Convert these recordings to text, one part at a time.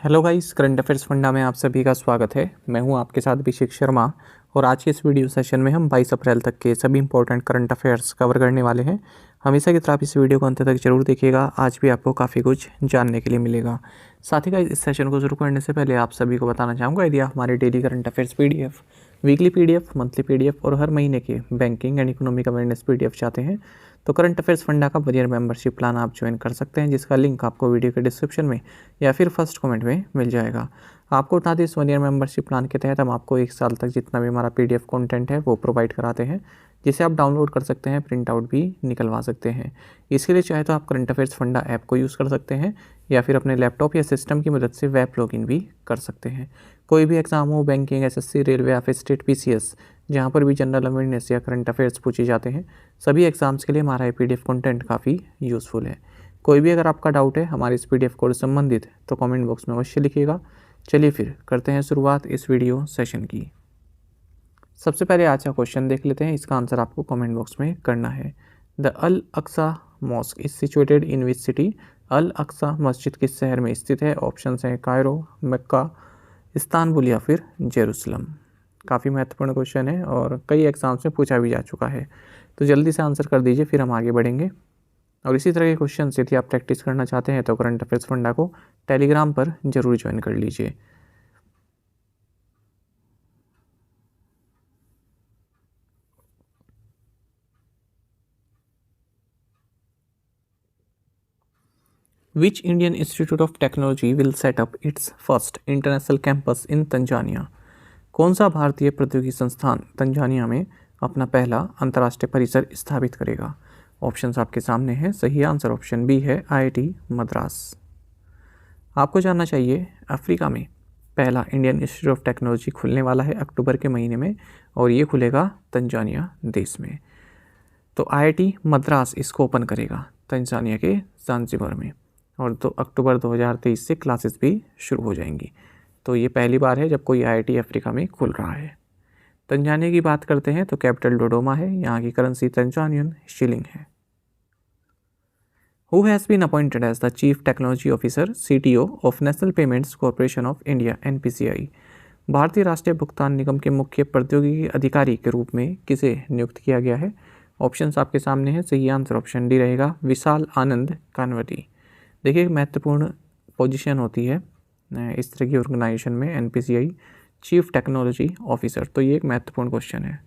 Hello guys, current affairs funda में आप सभी का स्वागत है। मैं हूं आपके साथ अभिषेक शर्मा और आज के इस वीडियो सेशन में हम 22 अप्रैल तक के सभी इंपॉर्टेंट करंट अफेयर्स कवर करने वाले हैं। हमेशा की तरह आप इस वीडियो को अंत तक जरूर देखिएगा, आज भी आपको काफ़ी कुछ जानने के लिए मिलेगा। साथ ही गाइस, इस सेशन को शुरू करने से पहले आप सभी को बताना चाहूँगा, यदि आप हमारे daily current affairs PDF, weekly PDF, monthly PDF और हर महीने के banking and economic awareness PDF चाहते हैं तो करंट अफेयर्स फंडा का वरीयर मेंबरशिप प्लान आप ज्वाइन कर सकते हैं, जिसका लिंक आपको वीडियो के डिस्क्रिप्शन में या फिर फर्स्ट कमेंट में मिल जाएगा। आपको बता दें, इस 1 ईयर मेंबरशिप प्लान के तहत हम आपको 1 साल तक जितना भी हमारा PDF कंटेंट है वो प्रोवाइड कराते हैं, जिसे आप डाउनलोड कर सकते हैं, प्रिंट आउट भी निकलवा सकते हैं। इसके लिए चाहे तो आप करंट अफेयर्स फंडा ऐप को यूज़ कर सकते हैं या फिर अपने लैपटॉप या सिस्टम की मदद से वेब लॉगिन भी कर सकते हैं। कोई भी एग्जाम हो, बैंकिंग, SSC, रेलवे या फिर स्टेट PCS, जहाँ पर भी जनरल अवेयरनेस या करंट अफेयर्स पूछे जाते हैं, सभी एग्जाम्स के लिए हमारा PDF कंटेंट काफ़ी यूज़फुल है। कोई भी अगर आपका डाउट है हमारे इस PDF कोर्स से संबंधित तो कमेंट बॉक्स में अवश्य लिखिएगा। चलिए फिर करते हैं शुरुआत इस वीडियो सेशन की। सबसे पहले आज का क्वेश्चन देख लेते हैं, इसका आंसर आपको कमेंट बॉक्स में करना है। The Al Aqsa mosque is situated in which city? Al Aqsa मस्जिद किस शहर में स्थित है? ऑप्शन हैं कायरो, मक्का, इस्तांबुल या फिर जेरूसलम। काफ़ी महत्वपूर्ण क्वेश्चन है और कई एग्जाम्स में पूछा भी जा चुका है, तो जल्दी से आंसर कर दीजिए, फिर हम आगे बढ़ेंगे। और इसी तरह के क्वेश्चन यदि आप प्रैक्टिस करना चाहते हैं तो करंट अफेयर्स फंडा को टेलीग्राम पर जरूर ज्वाइन कर लीजिए। Which Indian Institute of Technology will set up its first international campus in Tanzania? कौन सा भारतीय प्रौद्योगिकी संस्थान तंजानिया में अपना पहला अंतर्राष्ट्रीय परिसर स्थापित करेगा? ऑप्शंस आपके सामने हैं। सही आंसर ऑप्शन बी है, IIT मद्रास। आपको जानना चाहिए, अफ्रीका में पहला इंडियन इंस्टीट्यूट ऑफ टेक्नोलॉजी खुलने वाला है अक्टूबर के महीने में और ये खुलेगा तंजानिया देश में। तो IIT मद्रास इसको ओपन करेगा तंजानिया के ज़ांज़िबार में और 2 अक्टूबर 2023 से क्लासेस भी शुरू हो जाएंगी। तो ये पहली बार है जब कोई IIT अफ्रीका में खुल रहा है। तंजानिया की बात करते हैं तो कैपिटल डोडोमा है, यहाँ की करेंसी तंजानियन शिलिंग है। Who has been appointed as the Chief Technology Officer CTO of National Payments Corporation of India NPCI? भारतीय राष्ट्रीय भुगतान निगम के मुख्य प्रौद्योगिकी अधिकारी के रूप में किसे नियुक्त किया गया है? ऑप्शंस आपके सामने हैं। सही आंसर ऑप्शन डी रहेगा, विशाल आनंद कानवटी। देखिए, एक महत्वपूर्ण पोजीशन होती है इस तरह की ऑर्गेनाइजेशन में NPCI चीफ टेक्नोलॉजी ऑफिसर, तो ये एक महत्वपूर्ण क्वेश्चन है।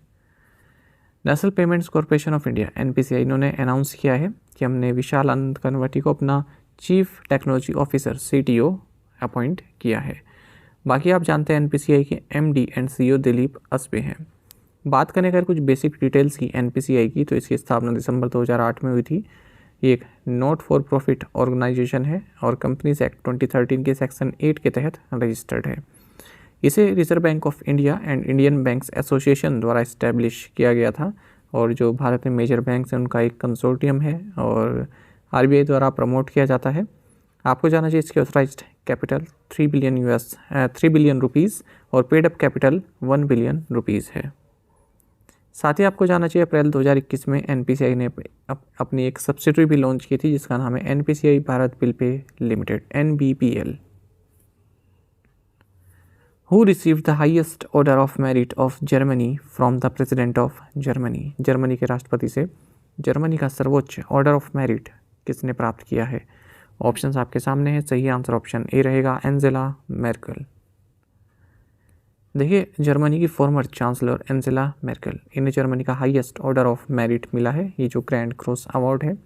National payments corporation of India NPCI इन्होंने अनाउंस किया है कि हमने विशाल आनंद कानवटी को अपना chief technology officer CTO appoint किया है। बाकी आप जानते हैं NPCI के MD and CEO Dilip Asbe हैं। बात करें अगर कुछ बेसिक डिटेल्स की NPCI की, तो इसकी स्थापना दिसंबर 2008 में हुई थी। ये एक नॉट फॉर प्रॉफिट ऑर्गेनाइजेशन है और कंपनीज एक्ट 2013 के सेक्शन 8 के तहत रजिस्टर्ड है। इसे reserve bank of India and Indian banks association द्वारा इस्टेब्लिश किया गया था और जो भारत में मेजर बैंक्स हैं उनका एक कंसोर्टियम है और RBI द्वारा प्रमोट किया जाता है। आपको जानना चाहिए, इसकी ऑथराइज्ड कैपिटल 3 बिलियन रुपीज़ और paid up capital 1 billion rupees है। साथ ही आपको जानना चाहिए, अप्रैल 2021 में NPCI ने अपनी एक सब्सिडरी भी लॉन्च की थी जिसका नाम है NPCI Bharat bill pay limited NBPL। Who received the highest order of merit of Germany from the president of Germany? Germany के राष्ट्रपति से जर्मनी का सर्वोच्च ऑर्डर ऑफ मेरिट किसने प्राप्त किया है? ऑप्शंस आपके सामने हैं। सही आंसर ऑप्शन ए रहेगा, एंजेला मेर्केल। देखिए, जर्मनी की फॉर्मर चांसलर एंजेला मेर्केल, इन्हें जर्मनी का हाईएस्ट ऑर्डर ऑफ मेरिट मिला है। ये जो ग्रैंड क्रॉस अवार्ड है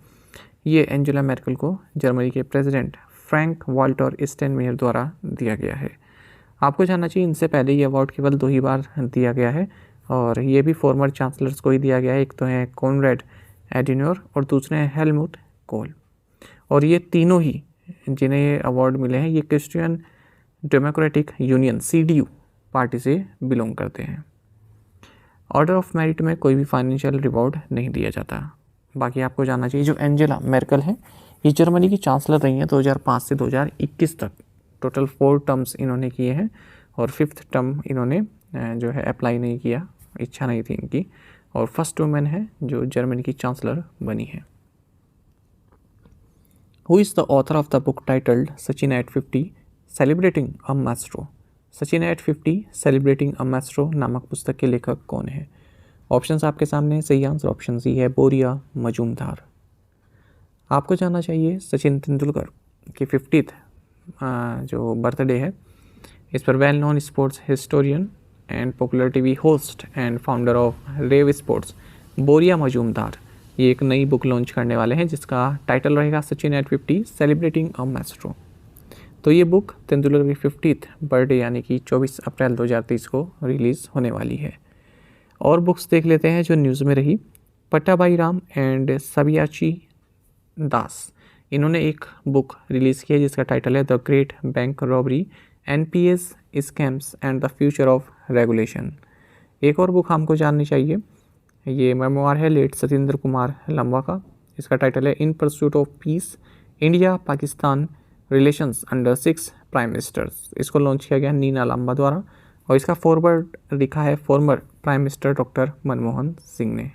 ये एंजेला मेर्केल को जर्मनी के प्रेसिडेंट फ्रैंक वाल्टर स्टेनमेयर द्वारा दिया गया है। आपको जानना चाहिए, इनसे पहले ये अवार्ड केवल 2 ही बार दिया गया है और ये भी फॉर्मर चांसलर्स को ही दिया गया है। एक तो है कॉनरेड एडिनोर और दूसरे हैं हेलमुट कोल, और ये तीनों ही जिन्हें ये अवार्ड मिले हैं ये Christian democratic union CDU party से बिलोंग करते हैं। ऑर्डर ऑफ मेरिट में कोई भी फाइनेंशियल रिवॉर्ड नहीं दिया जाता। बाकी आपको जानना चाहिए, जो एंजेला मेर्केल है ये जर्मनी की चांसलर रही हैं 2005 से 2021 तक। टोटल 4 टर्म्स इन्होंने किए हैं और 5th टर्म इन्होंने जो है अप्लाई नहीं किया, इच्छा नहीं थी इनकी, और फर्स्ट वुमेन है जो जर्मनी की चांसलर बनी है। Who is the author of the book titled Sachin at 50 celebrating a maestro, Sachin at 50 celebrating a maestro नामक पुस्तक के लेखक कौन है? ऑप्शंस आपके सामने हैं। सही आंसर ऑप्शन सी है, बोरिया मजूमदार। आपको जानना चाहिए सचिन तेंदुलकर की 50th जो बर्थडे है, इस पर well known sports historian and popular TV host and founder of Rev sports Boria Majumdar ये एक नई बुक लॉन्च करने वाले हैं जिसका टाइटल रहेगा Sachin at 50 celebrating a maestro. तो ये बुक तेंदुलकर की 50th बर्थडे यानी कि 24 अप्रैल 2023 को रिलीज़ होने वाली है। और बुक्स देख लेते हैं जो न्यूज़ में रही। पट्टाभाई राम एंड सबियाची दास, इन्होंने एक बुक रिलीज़ की है जिसका टाइटल है the great bank robbery, NPS scams and the future of regulation. एक और बुक हमको जाननी चाहिए, ये मेमोआर है लेट सत्येंद्र कुमार लंबा का, इसका टाइटल है in pursuit of peace, India Pakistan relations under 6 prime ministers. इसको लॉन्च किया गया नीना लंबा द्वारा और इसका फॉरवर्ड लिखा है former prime minister doctor Manmohan Singh ने।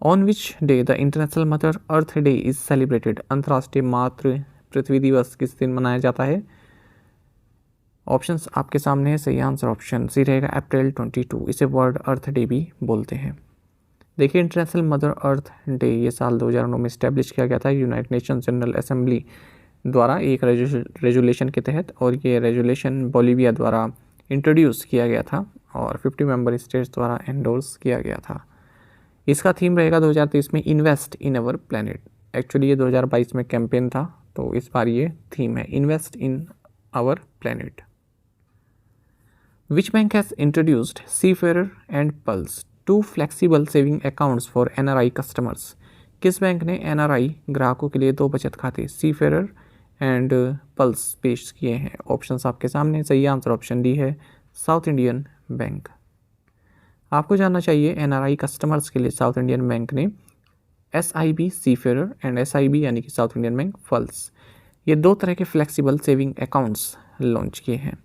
On which day the international Mother Earth Day is celebrated, अंतर्राष्ट्रीय मातृ पृथ्वी दिवस किस दिन मनाया जाता है? ऑप्शंस आपके सामने है। सही आंसर ऑप्शन सी रहेगा, अप्रैल 22। इसे वर्ल्ड अर्थ डे भी बोलते हैं। देखिए इंटरनेशनल मदर अर्थ डे ये साल 2009 में इस्टेब्लिश किया गया था यूनाइटेड नेशन जनरल असेंबली द्वारा एक रेजुलेशन के तहत, और ये रेजुलेशन बोलिविया द्वारा इंट्रोड्यूस किया गया था और 50 मेंबर स्टेट्स द्वारा एंडोर्स किया गया था। इसका थीम रहेगा 2023 में invest in our planet. Actually ये 2022 में कैंपेन था, तो इस बार ये थीम है invest in our planet. Which bank has introduced seafarer and pulse, two flexible saving accounts for NRI customers? किस बैंक ने एनआरआई ग्राहकों के लिए 2 बचत खाते सीफेरर एंड पल्स पेश किए हैं? ऑप्शंस आपके सामने। सही आंसर ऑप्शन डी है, साउथ इंडियन बैंक। आपको जानना चाहिए एनआरआई कस्टमर्स के लिए साउथ इंडियन बैंक ने SIB सीफेरर एंड SIB यानी कि साउथ इंडियन बैंक पल्स, ये 2 तरह के फ्लेक्सिबल सेविंग अकाउंट्स लॉन्च किए हैं।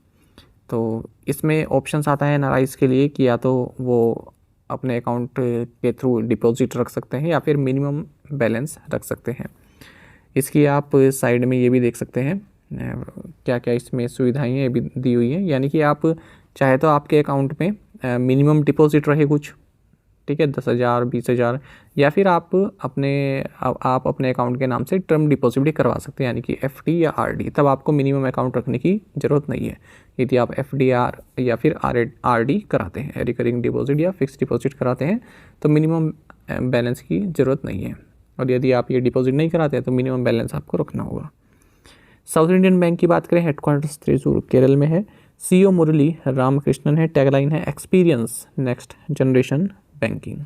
तो इसमें ऑप्शंस आता है एनआरआईज़ के लिए कि या तो वो अपने अकाउंट के थ्रू डिपॉजिट रख सकते हैं या फिर मिनिमम बैलेंस रख सकते हैं। इसकी आप साइड में ये भी देख सकते हैं क्या क्या इसमें सुविधाएं ये भी दी हुई हैं, यानी कि आप चाहे तो आपके अकाउंट में मिनिमम डिपॉजिट रहे कुछ, ठीक है, 10,000 20,000, या फिर आप अपने अकाउंट के नाम से टर्म डिपॉजिट भी करवा सकते हैं यानी कि FD या RD। तब आपको मिनिमम अकाउंट रखने की ज़रूरत नहीं है। यदि आप FDR या फिर RD कराते हैं, रिकरिंग डिपॉजिट या फिक्स डिपॉजिट कराते हैं, तो मिनिमम बैलेंस की ज़रूरत नहीं है, और यदि आप ये डिपॉजिट नहीं कराते हैं तो मिनिमम बैलेंस आपको रखना होगा। साउथ इंडियन बैंक की बात करें, हेडक्वार्टर्स त्रिशूर केरल में है, CEO मुरली रामकृष्णन है, टैगलाइन है experience next generation banking.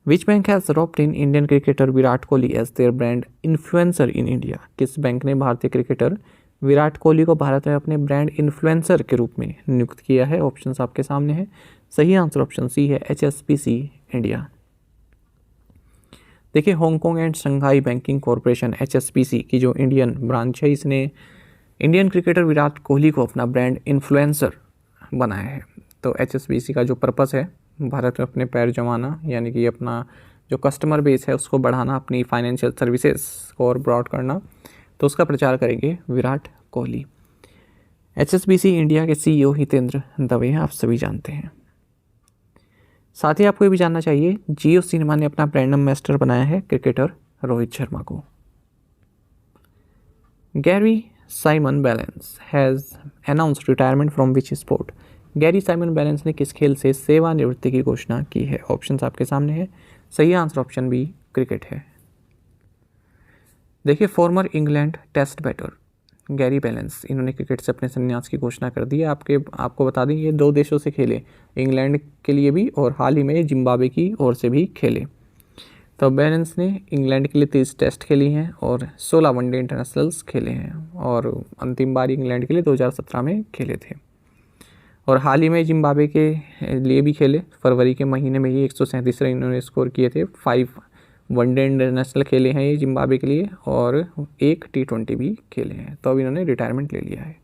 Which bank has roped in Indian cricketer Virat Kohli as their brand influencer in India? किस बैंक ने भारतीय क्रिकेटर विराट कोहली को भारत में अपने ब्रांड इन्फ्लुएंसर के रूप में नियुक्त किया है? ऑप्शंस आपके सामने हैं। सही आंसर ऑप्शन सी है, HSBC इंडिया। देखिए Hong Kong and Shanghai banking corporation HSBC की जो इंडियन ब्रांच है, इसने इंडियन क्रिकेटर विराट कोहली को अपना ब्रांड इन्फ्लुएंसर बनाया है। तो HSBC का जो पर्पस है भारत में अपने पैर जमाना, यानी कि अपना जो कस्टमर बेस है उसको बढ़ाना, अपनी फाइनेंशियल सर्विसेज को और ब्रॉड करना, तो उसका प्रचार करेंगे विराट कोहली। HSBC इंडिया के CEO हितेंद्र दवे हैं, आप सभी जानते हैं। साथ ही आपको ये भी जानना चाहिए जियो सिनेमा ने अपना ब्रांड एम्बेसडर बनाया है क्रिकेटर रोहित शर्मा को। Gary Simon balance has announced retirement from which sport? Gary Simon balance ने किस खेल से सेवानिवृत्ति की घोषणा की है? ऑप्शंस आपके सामने है। सही आंसर ऑप्शन बी क्रिकेट है। देखिए former England test batter Gary Ballance, इन्होंने क्रिकेट से अपने संन्यास की घोषणा कर दी है। आपको बता दें ये 2 देशों से खेले, इंग्लैंड के लिए भी और हाल ही में जिम्बाब्वे की ओर से भी खेले। तो बैलेंस ने इंग्लैंड के लिए 30 टेस्ट खेली हैं और 16 वनडे इंटरनेशनल्स खेले हैं, और अंतिम बार इंग्लैंड के लिए 2017 में खेले थे, और हाल ही में जिम्बाब्वे के लिए भी खेले। फरवरी के महीने में ही 137 रन इन्होंने स्कोर किए थे। 5 वनडे इंटरनेशनल खेले हैं ये जिम्बाब्वे के लिए, और 1 T20 भी खेले हैं। तो अब इन्होंने रिटायरमेंट ले लिया है।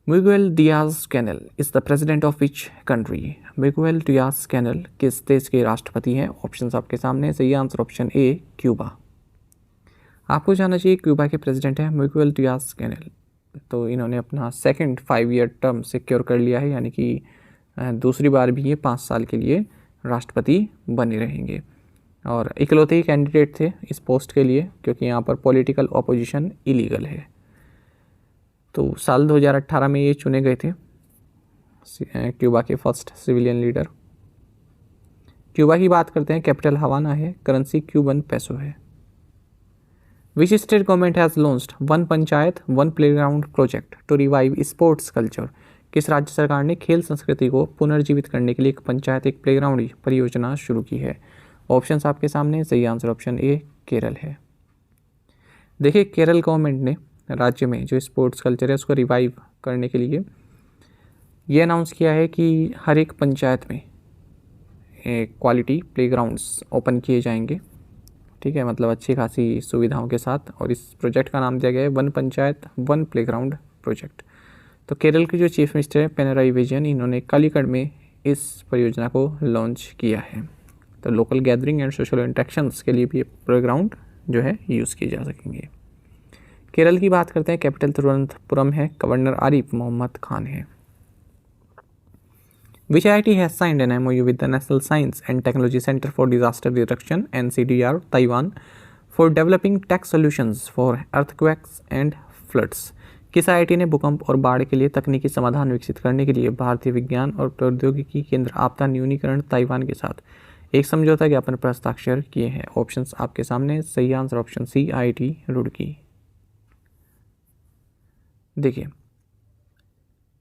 Miguel Diaz Canel is the president of which country? Miguel Diaz Canel किस देश के राष्ट्रपति हैं? ऑप्शंस आपके सामने। सही आंसर ऑप्शन ए क्यूबा। आपको जानना चाहिए क्यूबा के प्रेसिडेंट हैं मिगुएल डियाज कैनेल। तो इन्होंने अपना सेकंड 5 ईयर टर्म सिक्योर कर लिया है, यानी कि दूसरी बार भी ये 5 साल के लिए राष्ट्रपति बने रहेंगे और इकलौते ही कैंडिडेट थे इस पोस्ट के लिए, क्योंकि यहाँ पर पॉलिटिकल ऑपोजिशन इलीगल है। तो साल 2018 में ये चुने गए थे क्यूबा के फर्स्ट सिविलियन लीडर। क्यूबा की बात करते हैं, कैपिटल हवाना है, करेंसी क्यूबन पेसो है। Which state government has launched one panchayat one playground project to revive sports culture. किस राज्य सरकार ने खेल संस्कृति को पुनर्जीवित करने के लिए एक पंचायत एक प्लेग्राउंड परियोजना शुरू की है? ऑप्शंस आपके सामने, सही आंसर ऑप्शन ए केरल है। देखिए, केरल गवर्नमेंट ने राज्य में जो स्पोर्ट्स कल्चर है उसको रिवाइव करने के लिए ये अनाउंस किया है कि हर एक पंचायत में क्वालिटी प्लेग्राउंड्स ओपन किए जाएंगे। ठीक है, मतलब अच्छी खासी सुविधाओं के साथ, और इस प्रोजेक्ट का नाम दिया गया है one panchayat one playground project. तो केरल के जो चीफ मिनिस्टर है पिनराई विजयन, इन्होंने कालीकट में इस परियोजना को लॉन्च किया है। तो local gathering and social interactions के लिए भी ये प्लेग्राउंड जो है यूज़ किए जा सकेंगे। केरल की बात करते हैं, कैपिटल तिरुवनंतपुरम है, गवर्नर आरिफ मोहम्मद खान है। Which IIT has signed an MOU with the National Science and Technology Center for Disaster Reduction (NCDR) Taiwan for developing tech solutions for earthquakes and floods? किस IIT ने भूकंप और बाढ़ के लिए तकनीकी समाधान विकसित करने के लिए भारतीय विज्ञान और प्रौद्योगिकी केंद्र आपदा न्यूनीकरण ताइवान के साथ एक समझौता ज्ञापन पर हस्ताक्षर किए हैं? ऑप्शंस आपके सामने, सही answer option C IIT Roorkee. देखिए,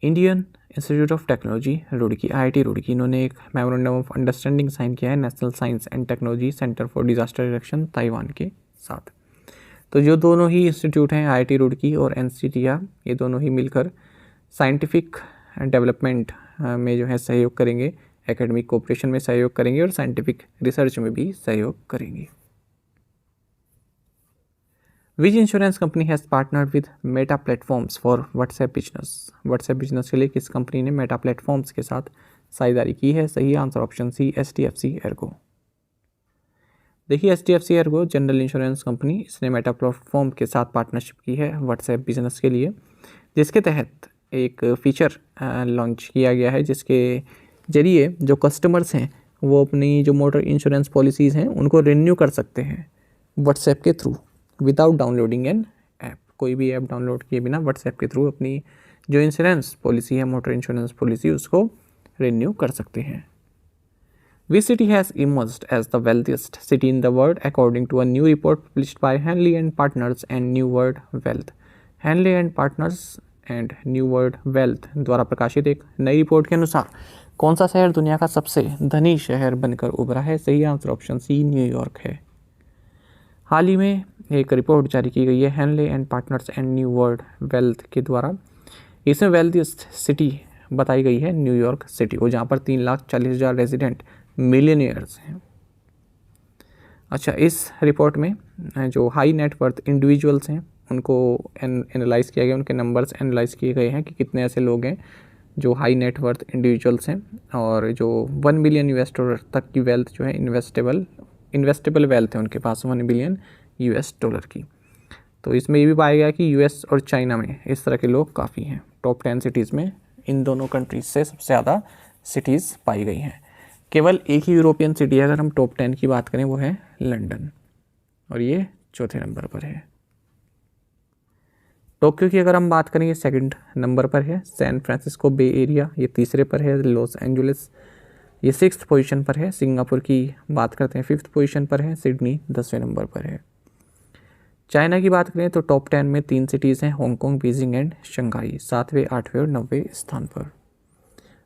Indian institute of technology Roorkee IIT Roorkee, इन्होंने एक मेमोरेंडम ऑफ अंडरस्टैंडिंग साइन किया है national science and technology centre for disaster reduction Taiwan के साथ। तो जो दोनों ही इंस्टीट्यूट हैं IIT रुड़की और NCTR, ये दोनों ही मिलकर साइंटिफिक डेवलपमेंट में जो है सहयोग करेंगे, एकेडमिक कोऑपरेशन में सहयोग करेंगे और साइंटिफिक रिसर्च में भी सहयोग करेंगे। Which insurance company has partnered with Meta platforms for WhatsApp business? WhatsApp business के लिए किस कंपनी ने मेटा प्लेटफॉर्म्स के साथ साझेदारी की है? सही answer option C HDFC Ergo. देखिए, HDFC Ergo general insurance company, इसने मेटा प्लेटफॉर्म के साथ पार्टनरशिप की है व्हाट्सएप बिजनेस के लिए, जिसके तहत एक फीचर लॉन्च किया गया है जिसके जरिए जो कस्टमर्स हैं वो अपनी जो मोटर इंश्योरेंस पॉलिसीज़ हैं उनको रिन्यू कर सकते हैं व्हाट्सएप के through without downloading an app. कोई भी ऐप डाउनलोड किए बिना व्हाट्सएप के थ्रू अपनी जो इंश्योरेंस पॉलिसी है, मोटर इंश्योरेंस पॉलिसी, उसको रिन्यू कर सकते हैं। Which city has emerged as the wealthiest city in the world according to a new report published by Henley and partners and New World Wealth? Henley and partners and New World Wealth द्वारा प्रकाशित एक नई report के अनुसार कौन सा शहर दुनिया का सबसे धनी शहर बनकर उभरा है? सही आंसर ऑप्शन सी न्यूयॉर्क है। हाल ही में एक रिपोर्ट जारी की गई है Henle and partners and New World wealth के द्वारा। इसमें वेल्थिएस्ट सिटी बताई गई है न्यूयॉर्क सिटी को, जहाँ पर 3,40,000 रेजिडेंट मिलियनियर्स हैं। अच्छा, इस रिपोर्ट में जो हाई नेटवर्थ इंडिविजुअल्स हैं उनको एनालाइज किया गया, उनके नंबर्स एनालाइज किए गए हैं कि कितने ऐसे लोग हैं जो हाई नेटवर्थ इंडिविजुअल्स हैं और जो $1 बिलियन तक की वेल्थ जो है इन्वेस्टेबल वेल्थ है उनके पास $1 बिलियन की। तो इसमें ये भी पाया गया कि US और चाइना में इस तरह के लोग काफ़ी हैं। टॉप 10 सिटीज़ में इन दोनों कंट्रीज से सबसे ज़्यादा सिटीज़ पाई गई हैं। केवल एक ही यूरोपियन सिटी अगर हम टॉप 10 की बात करें वो है लंदन, और ये चौथे नंबर पर है। टोक्यो की अगर हम बात करें ये सेकंड नंबर पर है। सैन फ्रांसिस्को बे एरिया ये तीसरे पर है। लॉस एंजलिस ये 6th पोजीशन पर है। सिंगापुर की बात करते हैं 5th पोजीशन पर है। सिडनी 10वें नंबर पर है। चाइना की बात करें तो टॉप 10 में 3 सिटीज़ हैं, हांगकांग, बीजिंग एंड शंघाई, 7वें, 8वें और 9वें स्थान पर।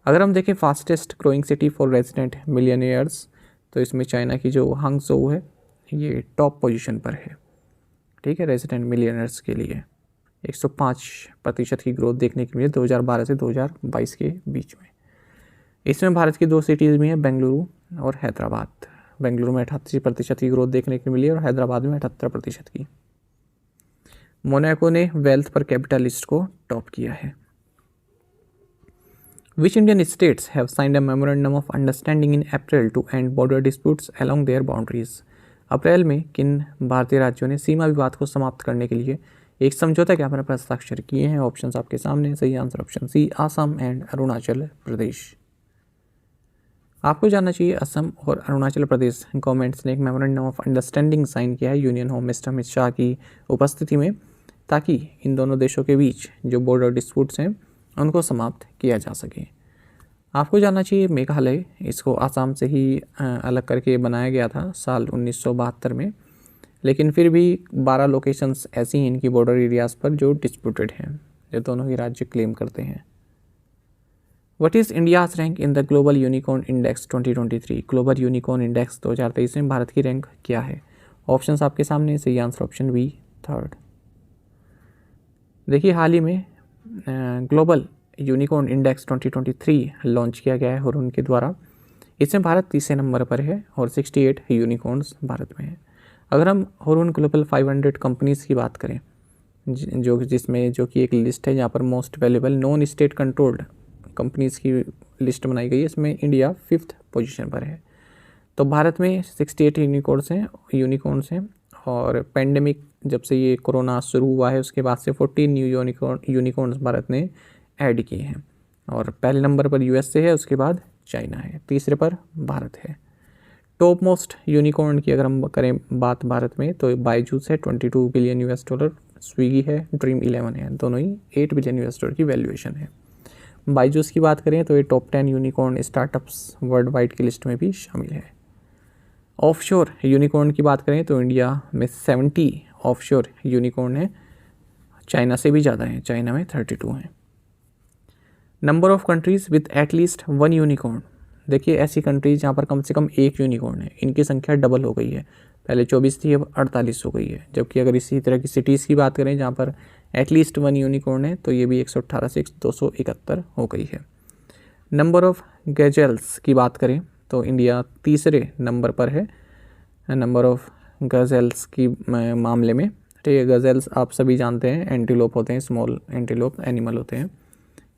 अगर हम देखें fastest growing city for resident millionaires, तो इसमें चाइना की जो हांगझोउ है ये टॉप पोजीशन पर है। ठीक है, रेजिडेंट मिलियनियर्स के लिए 105% की ग्रोथ देखने के लिए 2012 से 2022 के बीच में। इसमें भारत की 2 सिटीज़ भी हैं, बेंगलुरु और हैदराबाद। बेंगलुरु में 88% की ग्रोथ देखने को मिली और हैदराबाद में 78% की। मोनाको ने वेल्थ पर कैपिटल लिस्ट को टॉप किया है। Which Indian states have signed a memorandum of understanding in April to end border disputes along their boundaries? अप्रैल में किन भारतीय राज्यों ने सीमा विवाद को समाप्त करने के लिए एक समझौता ज्ञापन पर हस्ताक्षर किए हैं? ऑप्शंस आपके सामने। सही answer option C, Assam and Arunachal Pradesh. आपको जानना चाहिए असम और अरुणाचल प्रदेश गवर्नमेंट्स ने एक मेमोरेंडम ऑफ अंडरस्टैंडिंग साइन किया है union home minister Amit Shah की उपस्थिति में, ताकि इन दोनों देशों के बीच जो बॉर्डर डिस्प्यूट्स हैं उनको समाप्त किया जा सके। आपको जानना चाहिए मेघालय, इसको आसाम से ही अलग करके बनाया गया था साल 1972 में, लेकिन फिर भी 12 लोकेशंस ऐसी हैं इनकी बॉर्डर एरियाज़ पर जो डिस्प्यूटेड हैं, जो दोनों ही राज्य क्लेम करते हैं। What is India's rank in the global unicorn index 2023? Global unicorn index 2023 में भारत की रैंक क्या है? ऑप्शंस आपके सामने। सही आंसर ऑप्शन बी, थर्ड। देखिए हाल ही में ग्लोबल यूनिकॉर्न इंडेक्स 2023 लॉन्च किया गया है हुरून के द्वारा। इसमें भारत तीसरे नंबर पर है और 68 यूनिकॉर्न्स भारत में है। अगर हम हुरून ग्लोबल 500 कंपनीज़ की बात करें, जो कि एक लिस्ट है जहाँ पर most valuable non state controlled companies की लिस्ट बनाई गई है, इसमें इंडिया 5th पोजीशन पर है। तो भारत में 68 यूनिकॉर्न्स हैं और पेंडेमिक जब से ये कोरोना शुरू हुआ है उसके बाद से 14 न्यू यूनिकॉर्न्स भारत ने ऐड किए हैं। और पहले नंबर पर यूएसए है, उसके बाद चाइना है, तीसरे पर भारत है। टॉप मोस्ट यूनिकॉर्न की अगर हम करें बात भारत में तो बायजूस है, $22 बिलियन, स्विगी है, ड्रीम 11 है, दोनों ही $8 बिलियन की वैल्यूएशन है। बायजूस की बात करें तो ये top 10 unicorn startups world wide की लिस्ट में भी शामिल है। ऑफशोर यूनिकॉर्न की बात करें तो इंडिया में 70 ऑफशोर यूनिकॉर्न है, चाइना से भी ज़्यादा है, चाइना में 32 हैं। Number of countries with at least 1 unicorn, देखिए ऐसी कंट्रीज जहाँ पर कम से कम 1 यूनिकॉर्न है, इनकी संख्या डबल हो गई है, पहले 24 थी अब 48 हो गई है। जबकि अगर इसी तरह की सिटीज़ की बात करें जहाँ पर एटलीस्ट 1 यूनिकॉर्न है तो ये भी 118 से 271 हो गई है। नंबर ऑफ गज़ल्स की बात करें तो इंडिया तीसरे नंबर पर है नंबर ऑफ गज़ल्स की मामले में। ठीक है, गज़ल्स आप सभी जानते हैं एंटीलोप होते हैं, स्मॉल एंटीलोप एनिमल होते हैं,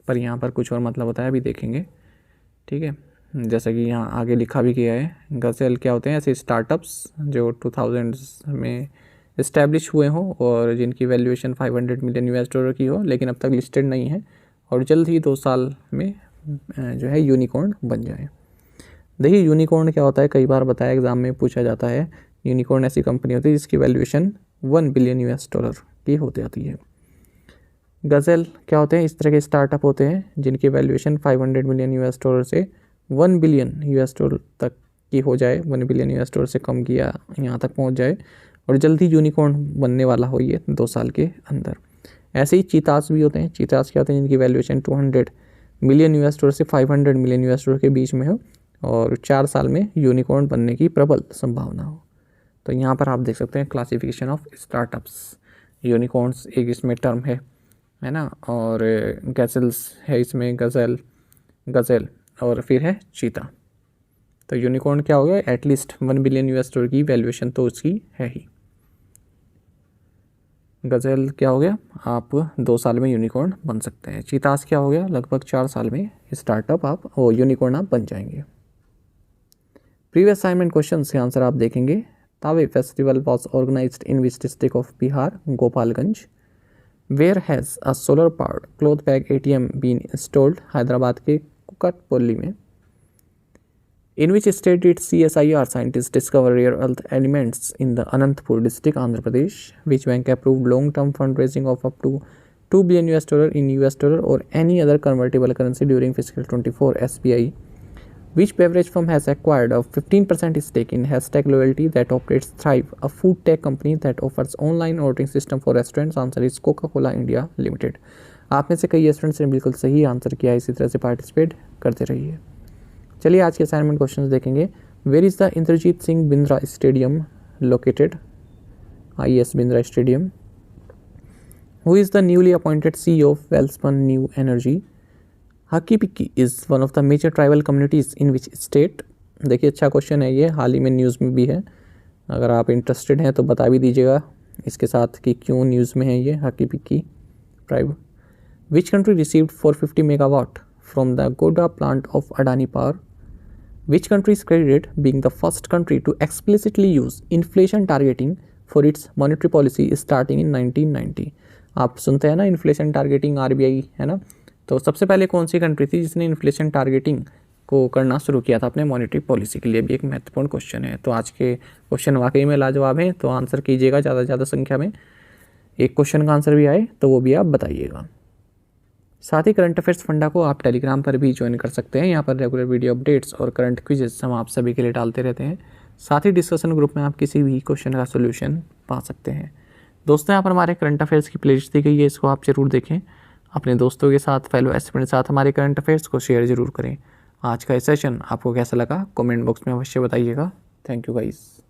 पर यहाँ पर कुछ और मतलब होता है, अभी देखेंगे। ठीक है, जैसा कि यहाँ आगे लिखा भी गया है, गज़ल क्या होते हैं? ऐसे स्टार्टअप्स जो 2000s में इस्टेब्लिश हुए हों और जिनकी वैल्यूएशन $500 मिलियन की हो, लेकिन अब तक लिस्टेड नहीं है और जल्द ही 2 साल में जो है यूनिकॉर्न बन जाए। देखिए यूनिकॉर्न क्या होता है, कई बार बताया एग्ज़ाम में पूछा जाता है। यूनिकॉर्न ऐसी कंपनी होती है जिसकी वैल्यूएशन $1 बिलियन की हो जाती है। गज़ल क्या होते हैं? इस तरह के स्टार्टअप होते हैं जिनकी वैल्यूएशन $500 मिलियन से $1 बिलियन तक की हो जाए, $1 बिलियन से कम किया यहाँ तक पहुँच जाए और जल्द ही यूनिकॉर्न बनने वाला हो ये 2 साल के अंदर। ऐसे ही चीतास भी होते हैं। चीतास क्या होते हैं? जिनकी वैल्यूएशन $200 मिलियन से $500 मिलियन के बीच में हो और 4 साल में यूनिकॉर्न बनने की प्रबल संभावना हो। तो यहाँ पर आप देख सकते हैं क्लासिफिकेशन ऑफ स्टार्टअप्स। यूनिकॉर्न्स एक इसमें टर्म है ना, और गज़ल्स है इसमें, गज़ल और फिर है चीता। तो यूनिकॉर्न क्या हो गया? एटलीस्ट $1 बिलियन की वैल्यूएशन तो उसकी है ही। गज़ल क्या हो गया? आप 2 साल में यूनिकॉर्न बन सकते हैं। चीतास क्या हो गया? लगभग 4 साल में स्टार्टअप आप यूनिकॉर्न आप बन जाएंगे। प्रीवियस असाइनमेंट क्वेश्चन के आंसर आप देखेंगे। तावे festival was organised in which district of Bihar? Gopalganj. Where has a solar powered cloth bag ATM been installed? Hyderabad के कुकटपल्ली में। In which state did CSIR scientists discover rare earth elements in the Anantapur district, Andhra Pradesh? Which bank approved long-term fundraising of up to $2 billion in US dollar or any other convertible currency during fiscal 24? SBI. Which beverage firm has acquired a 15% stake in #loyalty that operates Thrive, a food tech company that offers online ordering system for restaurants? Answer is Coca-Cola India Limited. आप में से कई students ने बिल्कुल सही answer किया, इसी तरह से पार्टिसिपेट करते रहिए। चलिए आज के असाइनमेंट क्वेश्चंस देखेंगे। Where is the Inderjit Singh Bindra stadium located? IS Bindra stadium. Who is the newly appointed CEO of Welspun new energy? Hakki Pikki is one of the major tribal communities in which state? देखिए अच्छा क्वेश्चन है ये, हाल ही में न्यूज़ में भी है, अगर आप इंटरेस्टेड हैं तो बता भी दीजिएगा इसके साथ कि क्यों न्यूज़ में है ये Hakki Pikki tribe. Which country received 450 megawatt from the Godda plant of Adani power? Which country is credited being the first country to explicitly use inflation targeting for its monetary policy starting in 1990। आप सुनते हैं ना इन्फ्लेशन टारगेटिंग, RBI है ना। तो सबसे पहले कौन सी कंट्री थी जिसने इन्फ्लेशन टारगेटिंग को करना शुरू किया था अपने मॉनेटरी पॉलिसी के लिए, भी एक महत्वपूर्ण क्वेश्चन है। तो आज के क्वेश्चन वाकई में लाजवाब हैं, तो आंसर कीजिएगा ज़्यादा से ज़्यादा संख्या में। एक क्वेश्चन का आंसर भी आए तो वो भी आप बताइएगा। साथ ही करंट अफेयर्स फंडा को आप टेलीग्राम पर भी ज्वाइन कर सकते हैं। यहाँ पर रेगुलर वीडियो अपडेट्स और करंट क्विजेस हम आप सभी के लिए डालते रहते हैं। साथ ही डिस्कशन ग्रुप में आप किसी भी क्वेश्चन का सोल्यूशन पा सकते हैं। दोस्तों, यहाँ पर हमारे करंट अफेयर्स की प्लेलिस्ट दी गई है, इसको आप जरूर देखें। अपने दोस्तों के साथ, फेलो एस्पिरेंट के साथ हमारे करंट अफेयर्स को शेयर जरूर करें। आज का ये सेशन आपको कैसा लगा कमेंट बॉक्स में अवश्य बताइएगा। Thank you guys.